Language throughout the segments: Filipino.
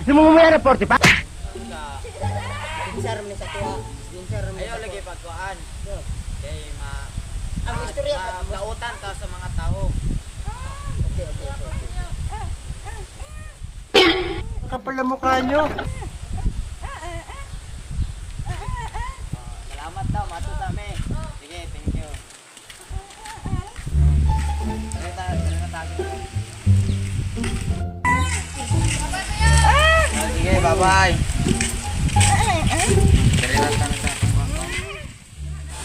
Namumaya na 40 pa? Dinsar ni sa tuwa. Dinsar ni. Ayaw lagi pagkuhan. Kay Ang istorya lautan ta sa mga tao. Okay. Kapal na mukha nyo. Salamat daw, matuta me. Sige, thank you. Sige, bye-bye.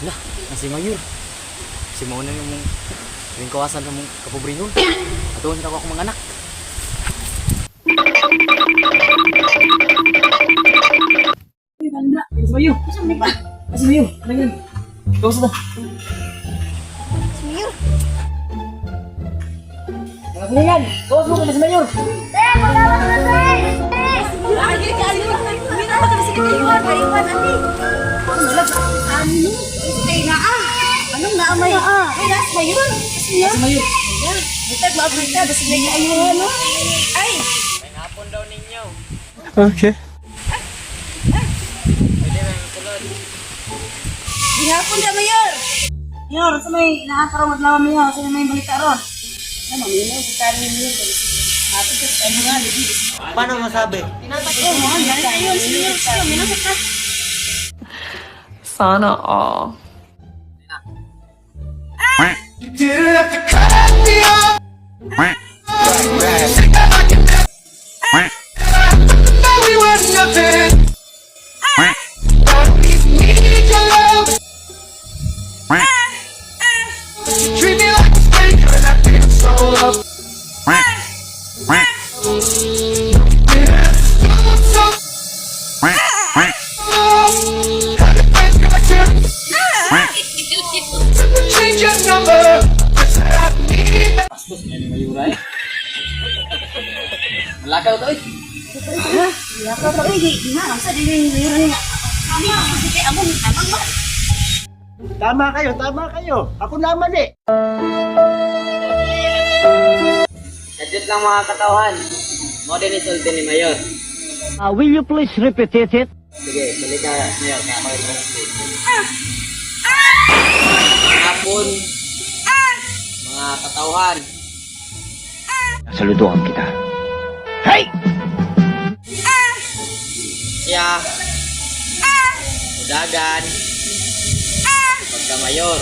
Lah, nasi Mayur. Si Mauna yung kawasan sa mong kapobringon. Atuon sila ko akong mga anak. Nasi Mayur. Nasi Mayur. Ano yun? Kawasan na. Senior. Mga kuningan, kawasan mo ka Nasi Mayur. Lagi ka ali. Mina pa kasi kaiwan, kaiwan ani. Ano? Stay na ah. Anong naamay? Ay, nas mayon. Nasi Mayur. Butag maafrika basta may ayuhan no. Ay, May hapon daw ninyo. Okay. Pwede ba yung kulod? gihapon da mayor. Mayor, sa may nakakaroon madlaw mayor, sa may balita ron. Ano, maminaw kita ninyo. Mati ka sa mga ligi. Paano masabi? Oh, mo, galit ayon senior. Sino minasok ka? Sana all. Malakaw to eh. Ya ka pa di na sa di mayor niya. Mama, sige among ba? Tama kayo. Ako naman eh. Kadit lang mga katauhan. Mo din isulti ni Mayor. Will you please repeat it? Sige, balik ka Mayor. Kakaroon mo. Hapon. Mga katauhan. Saluduhan kita. Hey! Siya. Udagan. Pagka Mayor.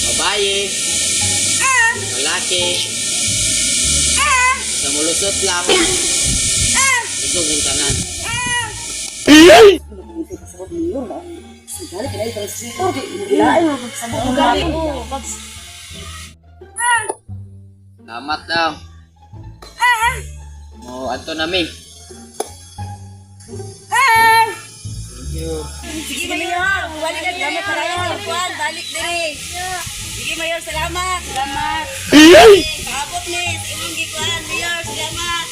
Babae. Malaki. Sa mulusot lang. Ito yung tanan. Sabot mayor na. Galit kay sa sito di. Ilaay mo sa mga galit ko. Salamat daw. Mo ato nami. Thank you. Sige mayor, balik ka dami para yung kuan, balik dire. Sige mayor, salamat. Paabot ni sa imong gikuan, mayor, salamat.